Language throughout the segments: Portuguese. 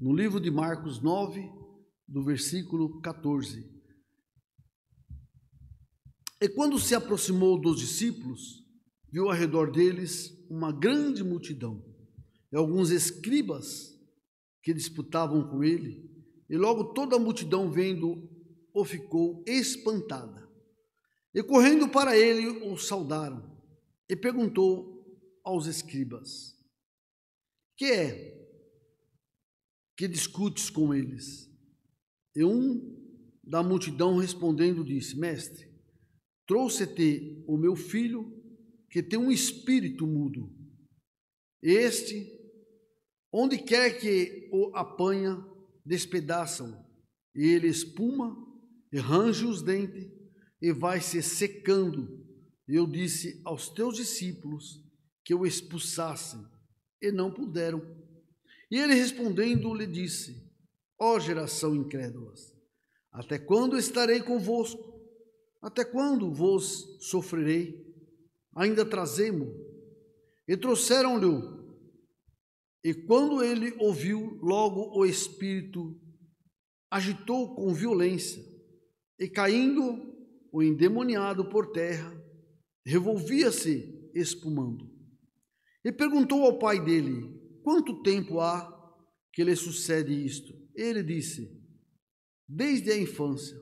no livro de Marcos 9, do versículo 14. E quando se aproximou dos discípulos, viu ao redor deles uma grande multidão e alguns escribas que disputavam com ele, e logo toda a multidão vendo-o ficou espantada. E correndo para ele o saudaram, e perguntou aos escribas: que é que discutes com eles? E um da multidão respondendo disse: mestre, trouxe-te o meu filho, que tem um espírito mudo. Este, onde quer que o apanha, despedaçam, e ele espuma, e range os dentes, e vai se secando. Eu disse aos teus discípulos que o expulsassem, e não puderam. E ele respondendo lhe disse: ó geração incrédula, até quando estarei convosco? Até quando vos sofrerei? Ainda trazemo. E trouxeram-lhe. E quando ele ouviu, logo o espírito agitou com violência, e caindo o endemoniado por terra, revolvia-se espumando. E perguntou ao pai dele: quanto tempo há que lhe sucede isto? Ele disse: desde a infância,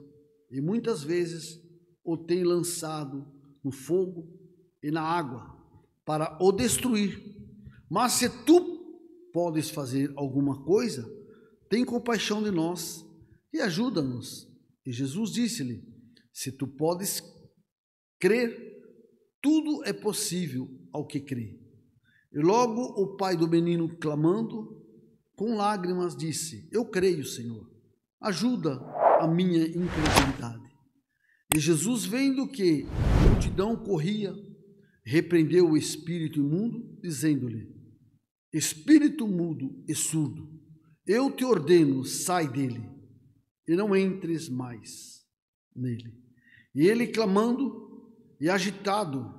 e muitas vezes o tem lançado no fogo e na água para o destruir. Mas se tu podes fazer alguma coisa, tem compaixão de nós e ajuda-nos. E Jesus disse-lhe: se tu podes crer, tudo é possível ao que crê. E logo o pai do menino, clamando com lágrimas, disse: eu creio, Senhor, ajuda a minha incredulidade. E Jesus, vendo que a multidão corria, repreendeu o espírito imundo, dizendo-lhe: espírito mudo e surdo, eu te ordeno, sai dele, e não entres mais nele. E ele, clamando e agitando-o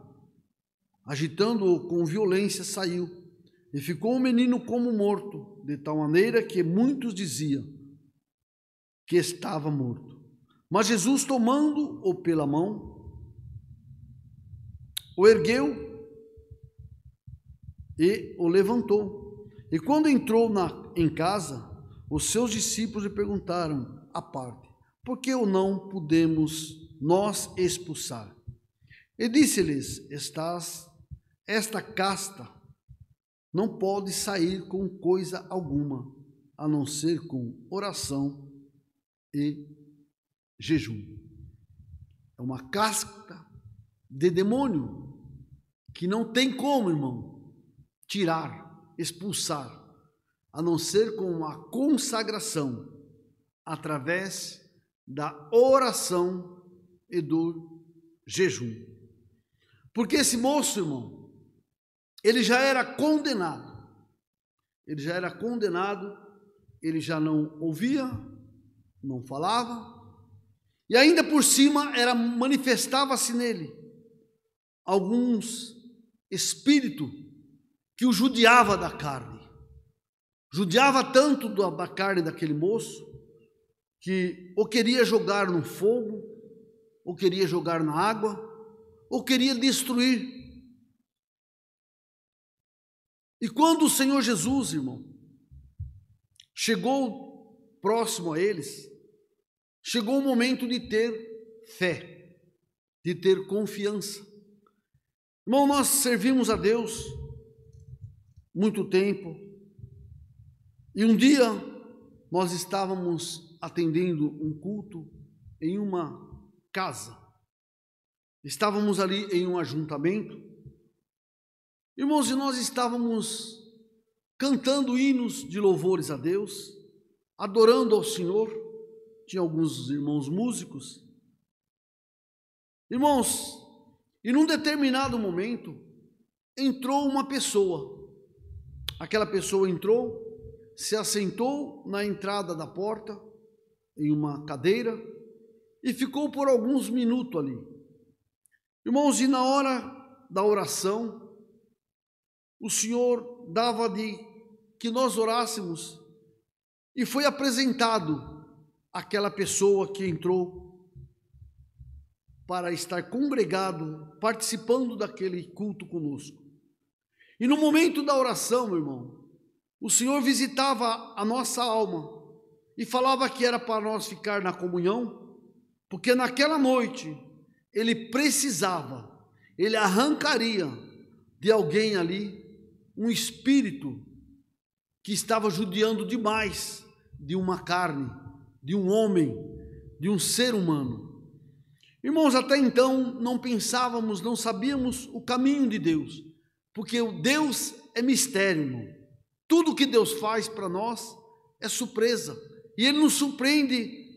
com violência, saiu, e ficou o menino como morto, de tal maneira que muitos diziam que estava morto. Mas Jesus, tomando-o pela mão, o ergueu e o levantou. E quando entrou em casa, os seus discípulos lhe perguntaram à parte: por que o não podemos nós expulsar? E disse-lhes: esta casta não pode sair com coisa alguma, a não ser com oração e jejum. É uma casca de demônio que não tem como, irmão, tirar, expulsar, a não ser com a consagração, através da oração e do jejum. Porque esse moço, irmão, ele já era condenado. Ele já era condenado, ele já não ouvia, não falava, e ainda por cima manifestava-se nele alguns espíritos que o judiava da carne. Judiava tanto da carne daquele moço, que ou queria jogar no fogo, ou queria jogar na água, ou queria destruir. E quando o Senhor Jesus, irmão, chegou próximo a eles, chegou o momento de ter fé, de ter confiança. Irmão, nós servimos a Deus muito tempo, e um dia nós estávamos atendendo um culto em uma casa. Estávamos ali em um ajuntamento, irmãos, e nós estávamos cantando hinos de louvores a Deus, adorando ao Senhor. Tinha alguns irmãos músicos. Irmãos, e num determinado momento, entrou uma pessoa. Aquela pessoa entrou, se assentou na entrada da porta, em uma cadeira, e ficou por alguns minutos ali. Irmãos, e na hora da oração, o Senhor dava de que nós orássemos, e foi apresentado àquela pessoa que entrou para estar congregado, participando daquele culto conosco. E no momento da oração, meu irmão, o Senhor visitava a nossa alma e falava que era para nós ficar na comunhão, porque naquela noite ele precisava, ele arrancaria de alguém ali um espírito que estava judiando demais de uma carne, de um homem, de um ser humano. Irmãos, até então não pensávamos, não sabíamos o caminho de Deus, porque o Deus é mistério, irmão. Tudo que Deus faz para nós é surpresa, e Ele nos surpreende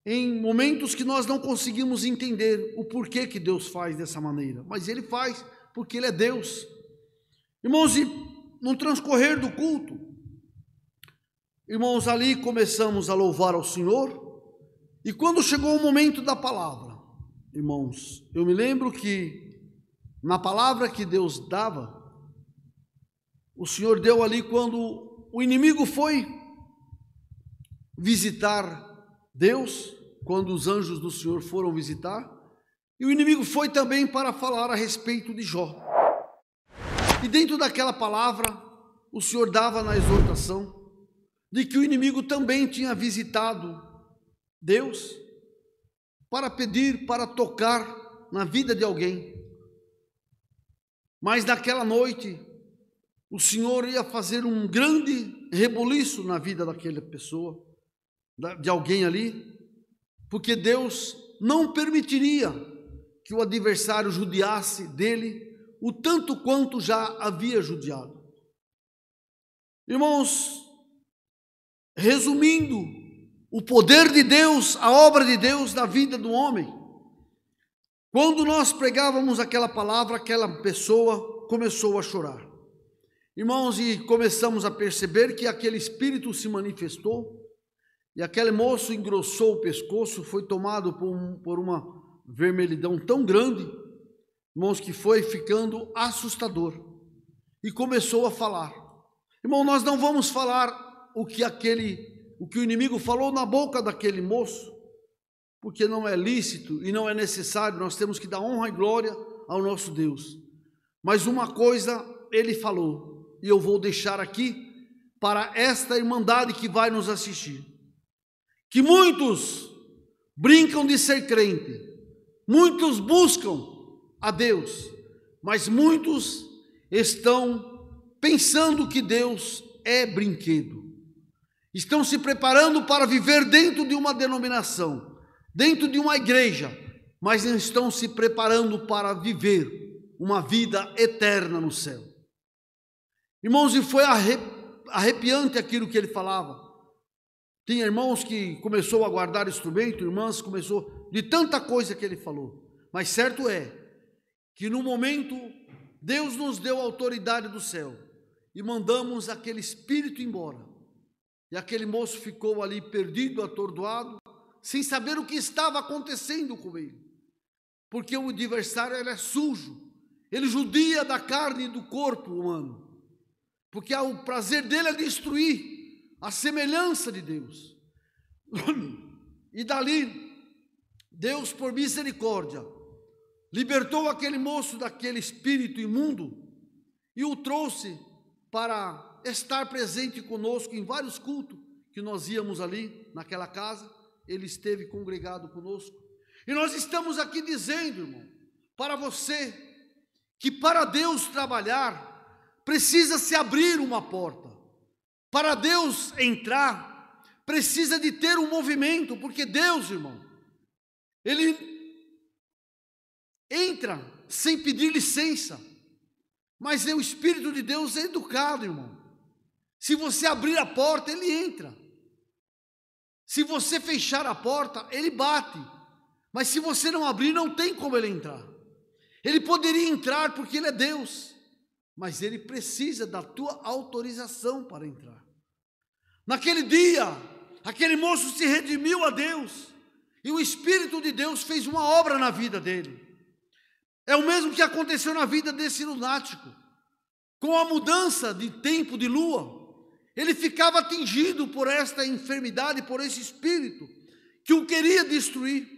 em momentos que nós não conseguimos entender o porquê que Deus faz dessa maneira, mas Ele faz porque Ele é Deus. Irmãos, e no transcorrer do culto, irmãos, ali começamos a louvar ao Senhor, e quando chegou o momento da palavra, irmãos, eu me lembro que na palavra que Deus dava, o Senhor deu ali quando o inimigo foi visitar Deus, quando os anjos do Senhor foram visitar, e o inimigo foi também para falar a respeito de Jó. E dentro daquela palavra, o Senhor dava na exortação de que o inimigo também tinha visitado Deus para pedir, para tocar na vida de alguém. Mas naquela noite, o Senhor ia fazer um grande reboliço na vida daquela pessoa, de alguém ali, porque Deus não permitiria que o adversário judiasse dele o tanto quanto já havia judiado. Irmãos, resumindo, o poder de Deus, a obra de Deus na vida do homem, quando nós pregávamos aquela palavra, aquela pessoa começou a chorar. Irmãos, e começamos a perceber que aquele espírito se manifestou, e aquele moço engrossou o pescoço, foi tomado por uma vermelhidão tão grande, irmãos, que foi ficando assustador, e começou a falar. Irmão, nós não vamos falar o que o inimigo falou na boca daquele moço, porque não é lícito e não é necessário, nós temos que dar honra e glória ao nosso Deus. Mas uma coisa ele falou, e eu vou deixar aqui para esta irmandade que vai nos assistir, que muitos brincam de ser crente, muitos buscam a Deus, mas muitos estão pensando que Deus é brinquedo, estão se preparando para viver dentro de uma denominação, dentro de uma igreja, mas não estão se preparando para viver uma vida eterna no céu. Irmãos, e foi arrepiante aquilo que ele falava. Tinha irmãos que começou a guardar instrumento, irmãs começou de tanta coisa que ele falou. Mas certo é que no momento Deus nos deu a autoridade do céu e mandamos aquele espírito embora. E aquele moço ficou ali perdido, atordoado, sem saber o que estava acontecendo com ele. Porque o adversário é sujo, ele judia da carne e do corpo humano. Porque o prazer dele é destruir a semelhança de Deus. E dali, Deus, por misericórdia, libertou aquele moço daquele espírito imundo e o trouxe para estar presente conosco em vários cultos que nós íamos ali naquela casa. Ele esteve congregado conosco. E nós estamos aqui dizendo, irmão, para você, que para Deus trabalhar, precisa se abrir uma porta. Para Deus entrar, precisa de ter um movimento, porque Deus, irmão, Ele entra sem pedir licença, mas o Espírito de Deus é educado, irmão. Se você abrir a porta, Ele entra. Se você fechar a porta, Ele bate. Mas se você não abrir, não tem como Ele entrar. Ele poderia entrar porque Ele é Deus, mas Ele precisa da tua autorização para entrar. Naquele dia, aquele moço se redimiu a Deus, e o Espírito de Deus fez uma obra na vida dele. É o mesmo que aconteceu na vida desse lunático. Com a mudança de tempo de lua, ele ficava atingido por esta enfermidade, por esse espírito que o queria destruir.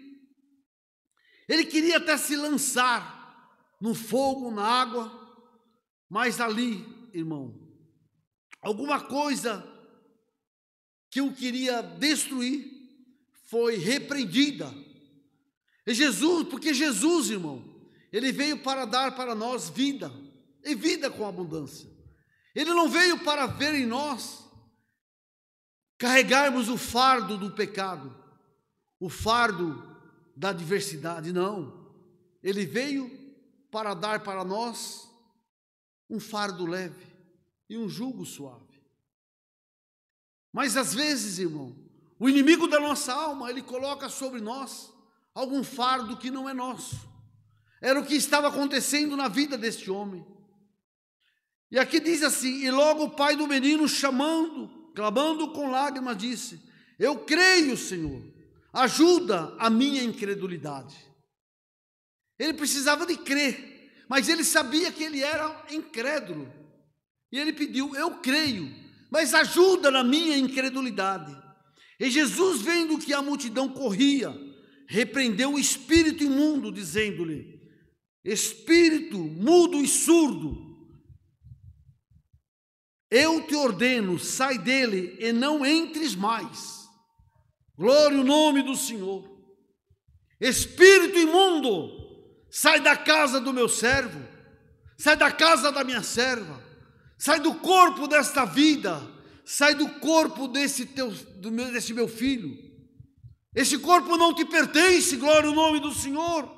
Ele queria até se lançar no fogo, na água, mas ali, irmão, alguma coisa que o queria destruir foi repreendida. E Jesus, porque Jesus, irmão, ele veio para dar para nós vida, e vida com abundância. Ele não veio para ver em nós carregarmos o fardo do pecado, o fardo da adversidade, não. Ele veio para dar para nós um fardo leve e um jugo suave. Mas às vezes, irmão, o inimigo da nossa alma, ele coloca sobre nós algum fardo que não é nosso. Era o que estava acontecendo na vida deste homem. E aqui diz assim: e logo o pai do menino, clamando com lágrimas, disse: eu creio, Senhor, ajuda a minha incredulidade. Ele precisava de crer, mas ele sabia que ele era incrédulo. E ele pediu: eu creio, mas ajuda na minha incredulidade. E Jesus, vendo que a multidão corria, repreendeu o espírito imundo, dizendo-lhe: espírito mudo e surdo, eu te ordeno, sai dele e não entres mais. Glória ao nome do Senhor. Espírito imundo, sai da casa do meu servo, sai da casa da minha serva, sai do corpo desta vida, sai do corpo desse meu filho. Esse corpo não te pertence, glória ao nome do Senhor.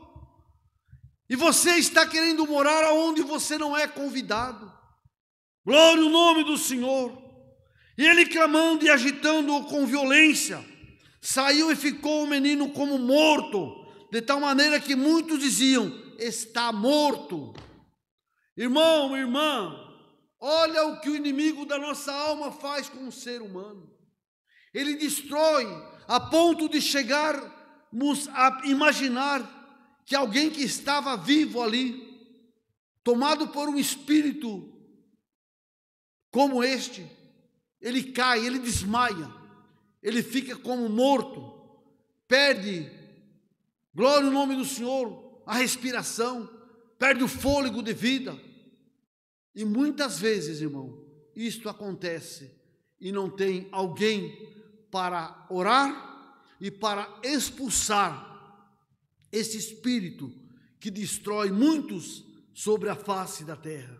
E você está querendo morar aonde você não é convidado. Glória ao nome do Senhor. E ele, clamando e agitando-o com violência, saiu e ficou o menino como morto, de tal maneira que muitos diziam: está morto. Irmão, irmã, olha o que o inimigo da nossa alma faz com o ser humano. Ele destrói a ponto de chegarmos a imaginar que alguém que estava vivo ali, tomado por um espírito como este, ele cai, ele desmaia, ele fica como morto, perde, glória ao nome do Senhor, a respiração, perde o fôlego de vida. E muitas vezes, irmão, isto acontece e não tem alguém para orar e para expulsar esse espírito que destrói muitos sobre a face da terra.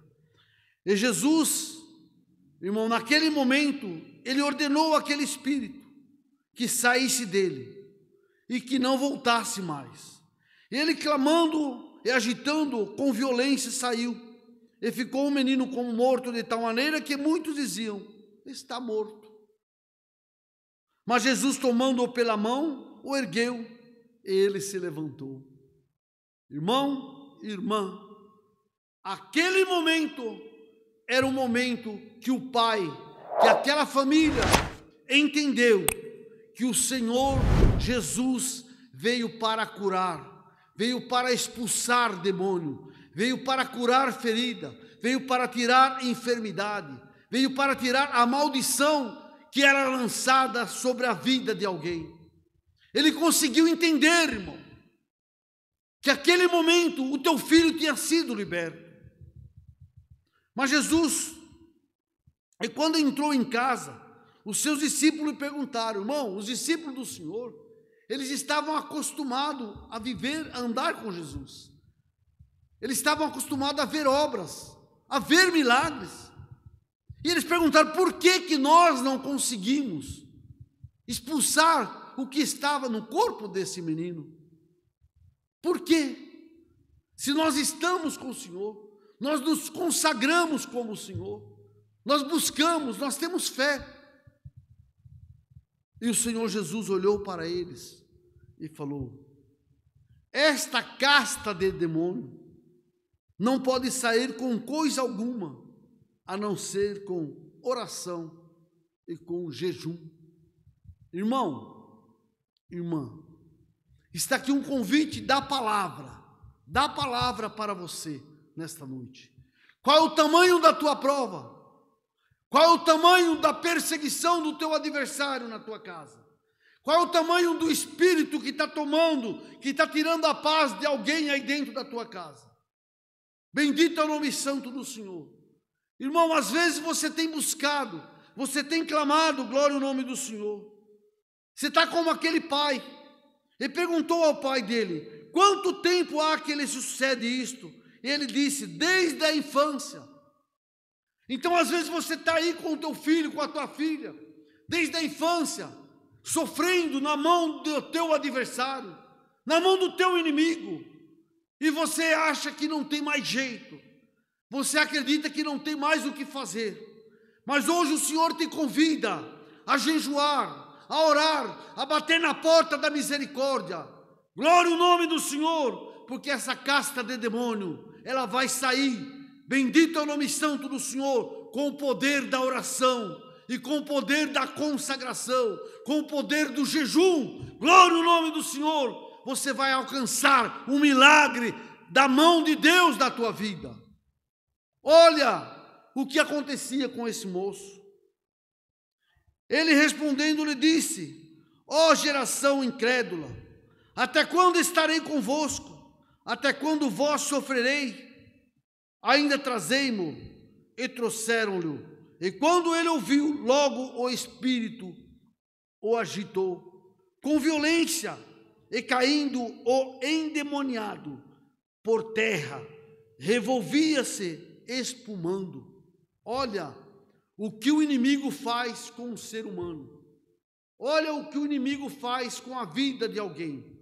E Jesus, irmão, naquele momento, ele ordenou aquele espírito que saísse dele e que não voltasse mais. Ele, clamando e agitando com violência, saiu e ficou o menino como morto, de tal maneira que muitos diziam: está morto. Mas Jesus, tomando-o pela mão, o ergueu e ele se levantou. Irmão, irmã, aquele momento era um momento que o pai, que aquela família entendeu que o Senhor Jesus veio para curar, veio para expulsar demônio, veio para curar ferida, veio para tirar enfermidade, veio para tirar a maldição que era lançada sobre a vida de alguém. Ele conseguiu entender, irmão, que aquele momento o teu filho tinha sido liberto. Mas Jesus, e quando entrou em casa, os seus discípulos lhe perguntaram: irmão, os discípulos do Senhor, eles estavam acostumados a viver, a andar com Jesus. Eles estavam acostumados a ver obras, a ver milagres. E eles perguntaram: por que nós não conseguimos expulsar o que estava no corpo desse menino? Por quê? Se nós estamos com o Senhor, nós nos consagramos como o Senhor, nós buscamos, nós temos fé. E o Senhor Jesus olhou para eles e falou: esta casta de demônio não pode sair com coisa alguma, a não ser com oração e com jejum. Irmão, irmã, está aqui um convite da palavra para você nesta noite. Qual é o tamanho da tua prova? Qual é o tamanho da perseguição do teu adversário na tua casa? Qual é o tamanho do espírito que está tomando, que está tirando a paz de alguém aí dentro da tua casa? Bendito é o nome santo do Senhor. Irmão, às vezes você tem buscado, você tem clamado, glória ao nome do Senhor. Você está como aquele pai. Ele perguntou ao pai dele, quanto tempo há que lhe sucede isto? E ele disse, desde a infância. Então, às vezes você está aí com o teu filho, com a tua filha, desde a infância, sofrendo na mão do teu adversário, na mão do teu inimigo, e você acha que não tem mais jeito, você acredita que não tem mais o que fazer, mas hoje o Senhor te convida a jejuar, a orar, a bater na porta da misericórdia. Glória ao nome do Senhor, porque essa casta de demônio, ela vai sair. Bendito é o nome santo do Senhor, com o poder da oração e com o poder da consagração, com o poder do jejum. Glória ao nome do Senhor, você vai alcançar um milagre da mão de Deus na tua vida. Olha o que acontecia com esse moço. Ele respondendo lhe disse, ó geração incrédula, até quando estarei convosco? Até quando vós sofrerei? Ainda trazei-mo, e trouxeram-lhe. E quando ele ouviu, logo o espírito o agitou, com violência, e caindo o endemoniado por terra, revolvia-se espumando. Olha o que o inimigo faz com o ser humano. Olha o que o inimigo faz com a vida de alguém.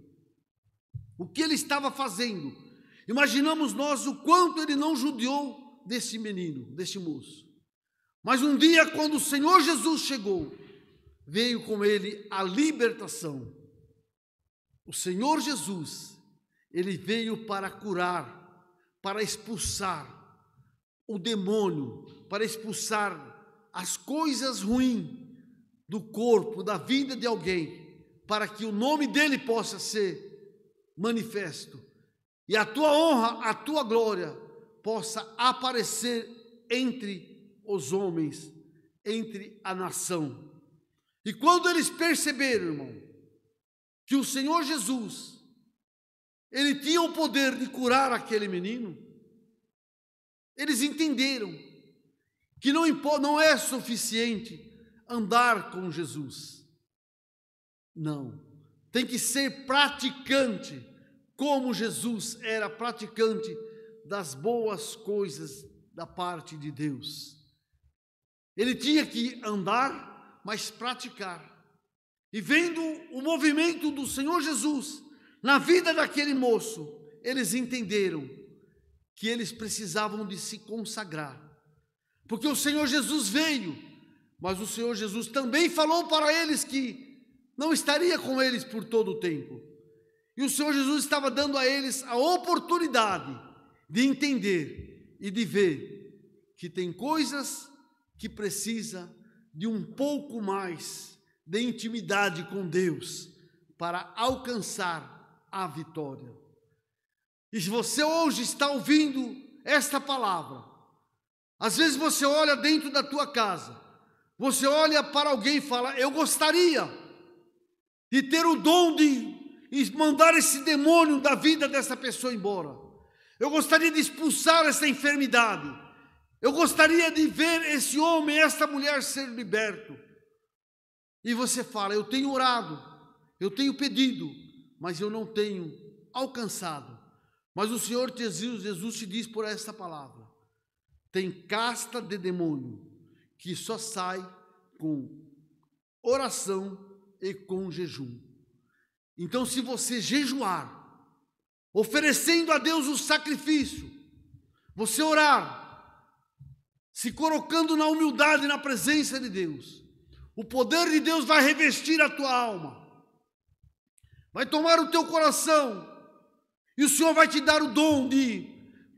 O que ele estava fazendo? Imaginamos nós o quanto ele não judiou desse menino, desse moço. Mas um dia, quando o Senhor Jesus chegou, veio com ele a libertação. O Senhor Jesus, ele veio para curar, para expulsar o demônio, para expulsar as coisas ruins do corpo, da vida de alguém, para que o nome dele possa ser manifesto. E a tua honra, a tua glória possa aparecer entre os homens, entre a nação. E quando eles perceberam, irmão, que o Senhor Jesus, ele tinha o poder de curar aquele menino, eles entenderam que não é suficiente andar com Jesus. Não, tem que ser praticante, como Jesus era praticante das boas coisas da parte de Deus. Ele tinha que andar, mas praticar. E vendo o movimento do Senhor Jesus na vida daquele moço, eles entenderam que eles precisavam de se consagrar. Porque o Senhor Jesus veio, mas o Senhor Jesus também falou para eles que não estaria com eles por todo o tempo. E o Senhor Jesus estava dando a eles a oportunidade de entender e de ver que tem coisas que precisa de um pouco mais de intimidade com Deus para alcançar a vitória. E se você hoje está ouvindo esta palavra, às vezes você olha dentro da tua casa, você olha para alguém e fala, eu gostaria de ter o dom de mandar esse demônio da vida dessa pessoa embora. Eu gostaria de expulsar essa enfermidade. Eu gostaria de ver esse homem, essa mulher ser liberto. E você fala, eu tenho orado, eu tenho pedido, mas eu não tenho alcançado. Mas o Senhor Jesus te diz por esta palavra, tem casta de demônio que só sai com oração e com jejum. Então, se você jejuar, oferecendo a Deus o sacrifício, você orar, se colocando na humildade na presença de Deus, o poder de Deus vai revestir a tua alma, vai tomar o teu coração, e o Senhor vai te dar o dom de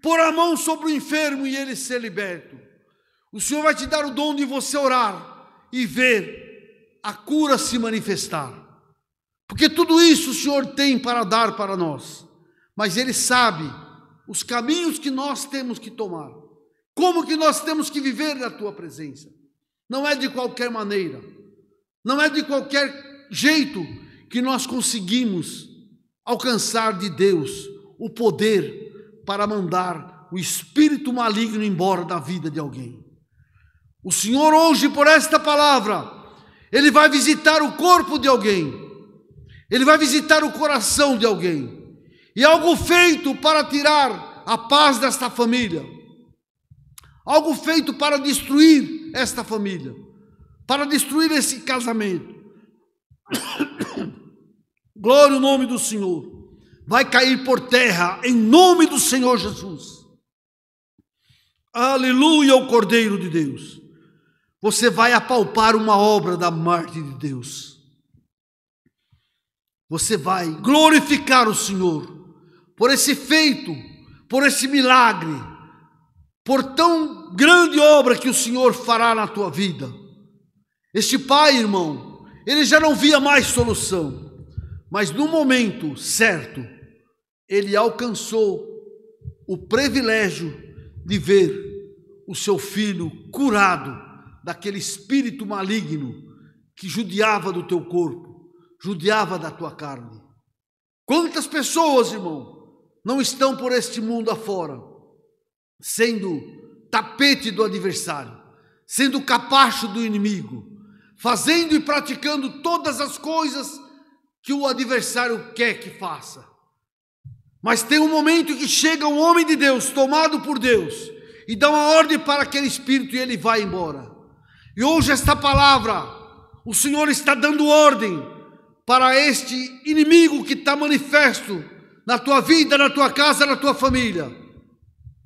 pôr a mão sobre o enfermo e ele ser liberto. O Senhor vai te dar o dom de você orar e ver a cura se manifestar. Porque tudo isso o Senhor tem para dar para nós, mas Ele sabe os caminhos que nós temos que tomar, como que nós temos que viver na Tua presença. Não é de qualquer maneira, não é de qualquer jeito que nós conseguimos alcançar de Deus o poder para mandar o espírito maligno embora da vida de alguém. O Senhor hoje, por esta palavra, Ele vai visitar o corpo de alguém, Ele vai visitar o coração de alguém, e algo feito para tirar a paz desta família, algo feito para destruir esta família, para destruir esse casamento. Glória ao nome do Senhor. Vai cair por terra em nome do Senhor Jesus. Aleluia ao Cordeiro de Deus. Você vai apalpar uma obra da parte de Deus. Você vai glorificar o Senhor por esse feito, por esse milagre, por tão grande obra que o Senhor fará na tua vida. Este pai, irmão, ele já não via mais solução, mas no momento certo, ele alcançou o privilégio de ver o seu filho curado daquele espírito maligno que judiava do teu corpo, judiava da tua carne. Quantas pessoas, irmão, não estão por este mundo afora, sendo tapete do adversário, sendo capacho do inimigo, fazendo e praticando todas as coisas que o adversário quer que faça. Mas tem um momento que chega um homem de Deus, tomado por Deus, e dá uma ordem para aquele espírito e ele vai embora. E hoje esta palavra, o Senhor está dando ordem para este inimigo que está manifesto na tua vida, na tua casa, na tua família.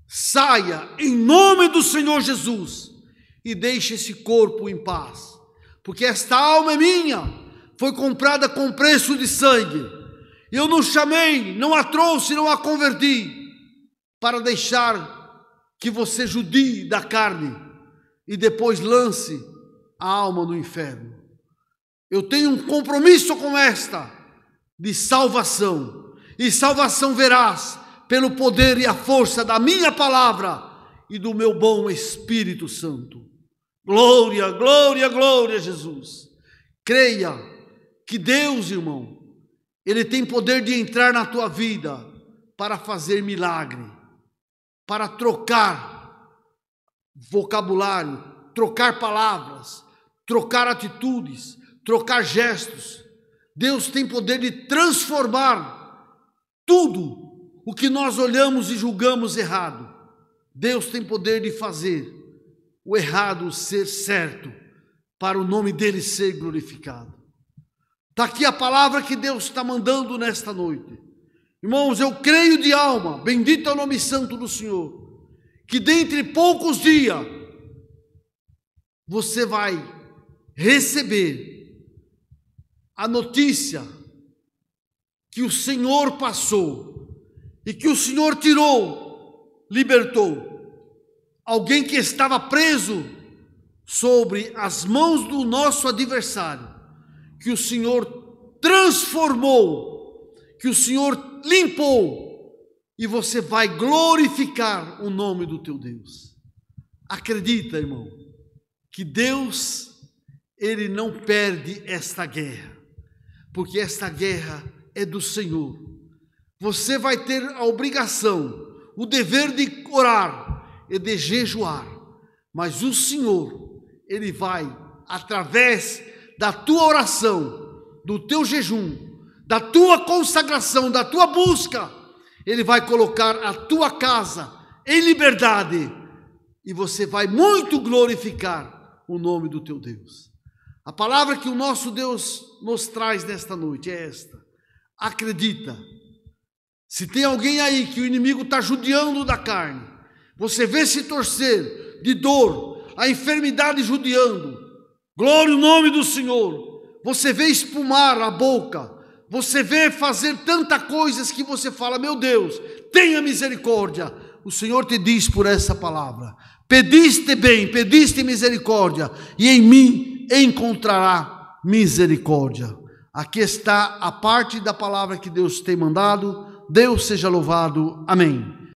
Saia em nome do Senhor Jesus e deixe esse corpo em paz, porque esta alma é minha, foi comprada com preço de sangue. Eu não chamei, não a trouxe, não a converti para deixar que você judie da carne e depois lance a alma no inferno. Eu tenho um compromisso com esta de salvação, e salvação verás pelo poder e a força da minha palavra e do meu bom Espírito Santo. Glória, glória, glória a Jesus. Creia que Deus, irmão, Ele tem poder de entrar na tua vida para fazer milagre, para trocar vocabulário, trocar palavras, trocar atitudes, trocar gestos. Deus tem poder de transformar tudo o que nós olhamos e julgamos errado. Deus tem poder de fazer o errado ser certo, para o nome dele ser glorificado. Está aqui a palavra que Deus está mandando nesta noite. Irmãos, eu creio de alma, bendito é o nome santo do Senhor, que dentre poucos dias, você vai receber a notícia que o Senhor passou e que o Senhor tirou, libertou alguém que estava preso sobre as mãos do nosso adversário, que o Senhor transformou, que o Senhor limpou, e você vai glorificar o nome do teu Deus. Acredita, irmão, que Deus, Ele não perde esta guerra, porque esta guerra é do Senhor. Você vai ter a obrigação, o dever de orar e de jejuar, mas o Senhor, Ele vai, através da tua oração, do teu jejum, da tua consagração, da tua busca, Ele vai colocar a tua casa em liberdade e você vai muito glorificar o nome do teu Deus. A palavra que o nosso Deus nos traz nesta noite é esta: acredita. Se tem alguém aí que o inimigo está judiando da carne, você vê se torcer de dor, a enfermidade judiando, glória ao nome do Senhor. Você vê espumar a boca, você vê fazer tantas coisas que você fala: meu Deus, tenha misericórdia. O Senhor te diz por essa palavra: pediste bem, pediste misericórdia, e em mim encontrará misericórdia. Aqui está a parte da palavra que Deus tem mandado. Deus seja louvado. Amém.